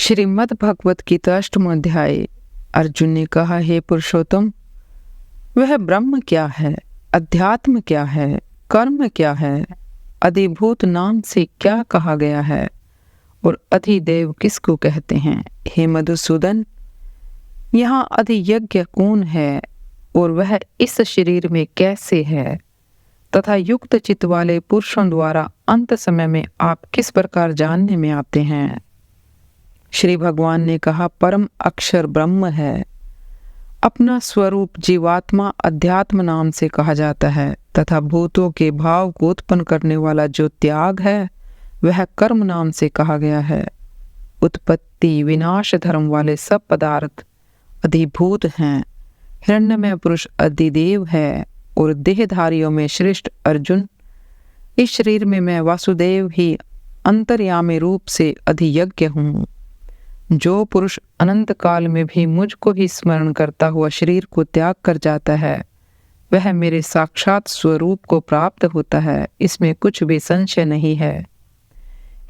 श्रीमद् भगवत गीता अष्टम अध्याय। अर्जुन ने कहा, हे पुरुषोत्तम, वह ब्रह्म क्या है, अध्यात्म क्या है, कर्म क्या है, अधिभूत नाम से क्या कहा गया है और अधिदेव किसको कहते हैं? हे मधुसूदन, यहाँ अधियज्ञ कौन है और वह इस शरीर में कैसे है तथा युक्त चित्त वाले पुरुषों द्वारा अंत समय में आप किस प्रकार जानने में आते हैं? श्री भगवान ने कहा, परम अक्षर ब्रह्म है। अपना स्वरूप जीवात्मा अध्यात्म नाम से कहा जाता है तथा भूतों के भाव को उत्पन्न करने वाला जो त्याग है वह कर्म नाम से कहा गया है। उत्पत्ति विनाश धर्म वाले सब पदार्थ अधिभूत हैं। हिरण्यमय पुरुष अधिदेव है और देहधारियों में श्रेष्ठ अर्जुन, इस शरीर में मैं वासुदेव ही अंतर्यामी रूप से अधियज्ञ हूँ। जो पुरुष अनंत काल में भी मुझको ही स्मरण करता हुआ शरीर को त्याग कर जाता है वह मेरे साक्षात स्वरूप को प्राप्त होता है, इसमें कुछ भी संशय नहीं है।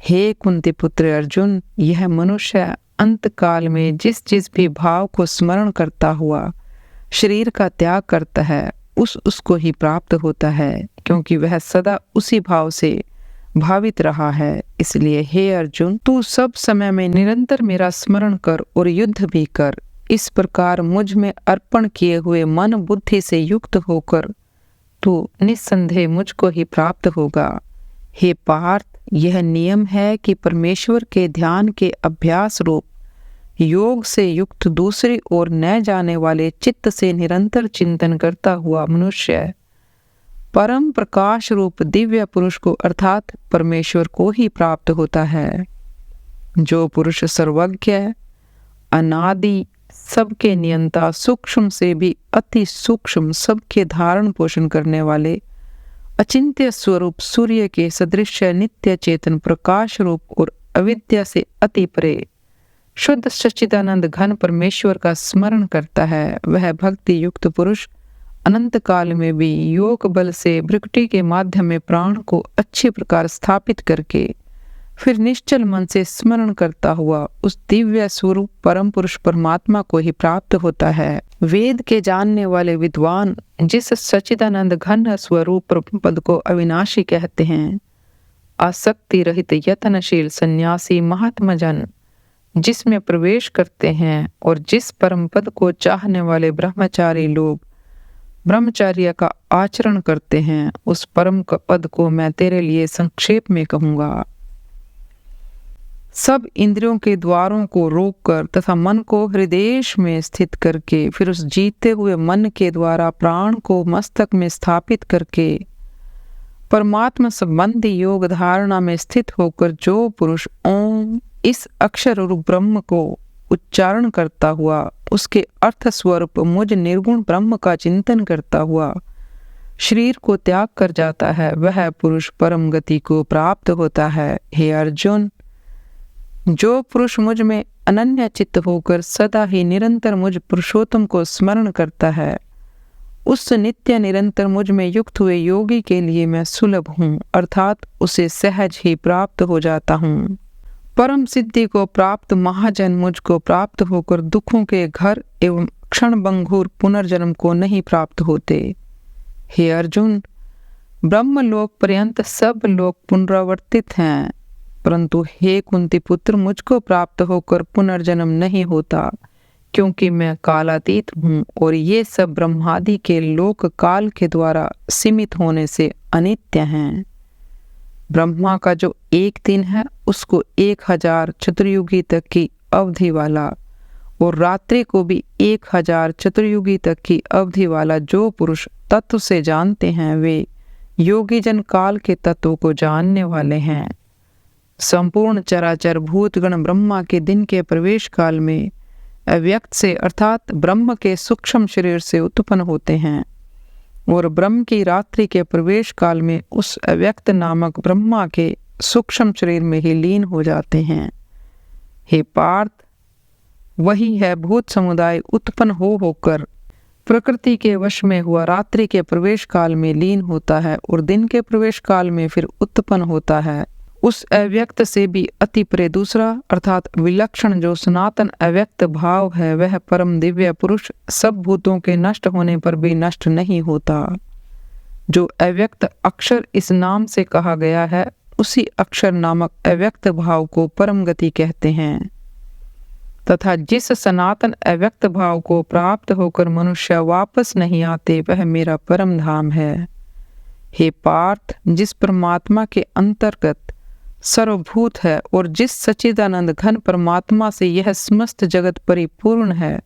हे कुंती पुत्र अर्जुन, यह मनुष्य अंत काल में जिस भी भाव को स्मरण करता हुआ शरीर का त्याग करता है उसको ही प्राप्त होता है, क्योंकि वह सदा उसी भाव से भावित रहा है। इसलिए हे अर्जुन, तू सब समय में निरंतर मेरा स्मरण कर और युद्ध भी कर। इस प्रकार मुझ में अर्पण किए हुए मन बुद्धि से युक्त होकर तू निस्संदेह मुझको ही प्राप्त होगा। हे पार्थ, यह नियम है कि परमेश्वर के ध्यान के अभ्यास रूप योग से युक्त दूसरी ओर न जाने वाले चित्त से निरंतर चिंतन करता हुआ मनुष्य परम प्रकाश रूप दिव्य पुरुष को अर्थात परमेश्वर को ही प्राप्त होता है। जो पुरुष सर्वज्ञ, अनादि, सबके नियंता, सूक्ष्म से भी अति सूक्ष्म, सबके धारण पोषण करने वाले अचिंत्य स्वरूप सूर्य के सदृश नित्य चेतन प्रकाश रूप और अविद्या से अति परे शुद्ध सच्चिदानंद घन परमेश्वर का स्मरण करता है, वह भक्ति युक्त पुरुष अनंत काल में भी योग बल से भृकुटी के माध्यम में प्राण को अच्छी प्रकार स्थापित करके फिर निश्चल मन से स्मरण करता हुआ उस दिव्य स्वरूप परम पुरुष परमात्मा को ही प्राप्त होता है। वेद के जानने वाले विद्वान जिस सच्चिदानंद घन स्वरूप पद को अविनाशी कहते हैं, आसक्ति रहित यत्नशील सन्यासी महात्मा जन जिसमें प्रवेश करते हैं और जिस परम पद को चाहने वाले ब्रह्मचारी लोग ब्रह्मचर्य का आचरण करते हैं, उस परम पद को मैं तेरे लिए संक्षेप में कहूंगा। सब इंद्रियों के द्वारों को रोककर तथा मन को हृदय में स्थित करके फिर उस जीते हुए मन के द्वारा प्राण को मस्तक में स्थापित करके परमात्मा संबंधी योग धारणा में स्थित होकर जो पुरुष ओम इस अक्षर रूप ब्रह्म को उच्चारण करता हुआ उसके अर्थ स्वरूप मुझ निर्गुण ब्रह्म का चिंतन करता हुआ शरीर को त्याग कर जाता है, वह पुरुष परम गति को प्राप्त होता है। हे अर्जुन, जो पुरुष मुझ में अनन्य चित्त होकर सदा ही निरंतर मुझ पुरुषोत्तम को स्मरण करता है, उस नित्य निरंतर मुझ में युक्त हुए योगी के लिए मैं सुलभ हूँ, अर्थात उसे सहज ही प्राप्त हो जाता हूँ। परम सिद्धि को प्राप्त महाजन मुझको प्राप्त होकर दुखों के घर एवं क्षणभंगुर पुनर्जन्म को नहीं प्राप्त होते। हे अर्जुन, ब्रह्मलोक पर्यंत सब लोग पुनरावर्तित हैं, परंतु हे कुंती पुत्र, मुझको प्राप्त होकर पुनर्जन्म नहीं होता, क्योंकि मैं कालातीत हूँ और ये सब ब्रह्मादि के लोक काल के द्वारा सीमित होने से अनित्य हैं। ब्रह्मा का जो एक दिन है उसको 1000 चतुर्युगी तक की अवधि वाला और रात्रि को भी 1000 चतुर्युगी तक की अवधि वाला जो पुरुष तत्व से जानते हैं वे योगी जन काल के तत्व को जानने वाले हैं। संपूर्ण चराचर भूतगण ब्रह्मा के दिन के प्रवेश काल में अव्यक्त से अर्थात ब्रह्म के सूक्ष्म शरीर से उत्पन्न होते हैं और ब्रह्म की रात्रि के प्रवेश काल में उस अव्यक्त नामक ब्रह्मा के सूक्ष्म शरीर में ही लीन हो जाते हैं। हे पार्थ, वही है भूत समुदाय उत्पन्न होकर प्रकृति के वश में हुआ रात्रि के प्रवेश काल में लीन होता है और दिन के प्रवेश काल में फिर उत्पन्न होता है उस अव्यक्त से भी अति परे दूसरा अर्थात विलक्षण जो सनातन अव्यक्त भाव है, वह परम दिव्य पुरुष सब भूतों के नष्ट होने पर भी नष्ट नहीं होता। जो अव्यक्त अक्षर इस नाम से कहा गया है, उसी अक्षर नामक अव्यक्त भाव को परम गति कहते हैं। तथा जिस सनातन अव्यक्त भाव को प्राप्त होकर मनुष्य वापस नहीं आते, वह मेरा परम धाम है। हे पार्थ, जिस परमात्मा के अंतर्गत सर्वभूत है और जिस सच्चिदानंद घन परमात्मा से यह समस्त जगत परिपूर्ण है,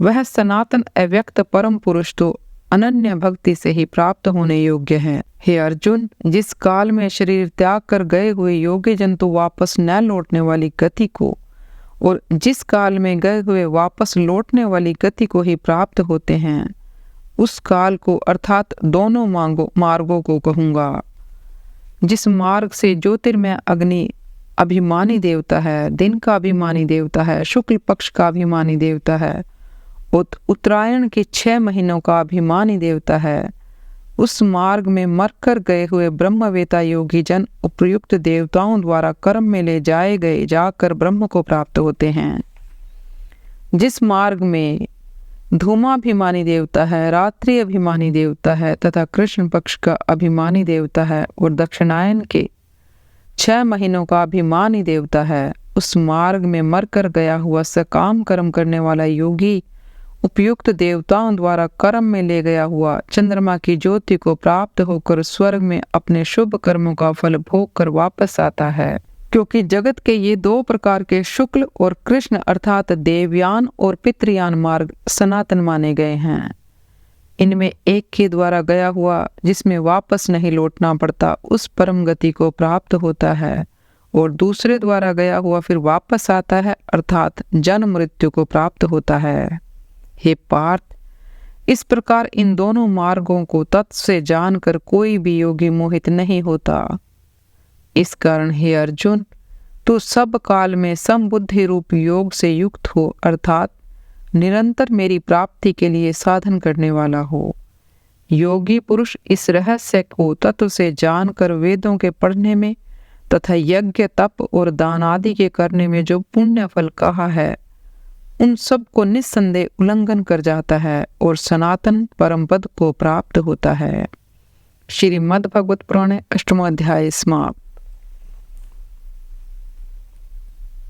वह सनातन अव्यक्त परम पुरुष तो अनन्य भक्ति से ही प्राप्त होने योग्य है। हे अर्जुन, जिस काल में शरीर त्याग कर गए हुए योग्य जंतु वापस न लौटने वाली गति को और जिस काल में गए हुए वापस लौटने वाली गति को ही प्राप्त होते हैं, उस काल को अर्थात दोनों मार्गों को कहूँगा। जिस मार्ग से ज्योतिर्मय अग्नि अभिमानी देवता है, दिन का अभिमानी देवता है, शुक्ल पक्ष का अभिमानी देवता है, उत्तरायण के 6 महीनों का अभिमानी देवता है, उस मार्ग में मरकर गए हुए ब्रह्मवेता योगी जन उपयुक्त देवताओं द्वारा कर्म में ले जाए गए जाकर ब्रह्म को प्राप्त होते हैं। जिस मार्ग में धूमाभिमानी देवता है, रात्रि अभिमानी देवता है तथा कृष्ण पक्ष का अभिमानी देवता है और दक्षिणायन के 6 महीनों का अभिमानी देवता है, उस मार्ग में मरकर गया हुआ सकाम कर्म करने वाला योगी उपयुक्त देवताओं द्वारा कर्म में ले गया हुआ चंद्रमा की ज्योति को प्राप्त होकर स्वर्ग में अपने शुभ कर्मों का फल भोग कर वापस आता है। क्योंकि जगत के ये 2 प्रकार के शुक्ल और कृष्ण अर्थात देवयान और पितृयान मार्ग सनातन माने गए हैं। इनमें एक के द्वारा गया हुआ जिसमें वापस नहीं लौटना पड़ता, उस परम गति को प्राप्त होता है, और दूसरे द्वारा गया हुआ फिर वापस आता है अर्थात जन्म मृत्यु को प्राप्त होता है। हे पार्थ, इस प्रकार इन दोनों मार्गों को तत्व से जानकर कोई भी योगी मोहित नहीं होता। इस कारण हे अर्जुन, तू सब काल में समबुद्धि रूप योग से युक्त हो अर्थात निरंतर मेरी प्राप्ति के लिए साधन करने वाला हो। योगी पुरुष इस रहस्य को तत्व से जानकर वेदों के पढ़ने में तथा यज्ञ तप और दान आदि के करने में जो पुण्य फल कहा है, उन सब को निस्संदेह उल्लंघन कर जाता है और सनातन परम पद को प्राप्त होता है। श्रीमद् भागवत पुराण 8वां अध्याय समाप्त।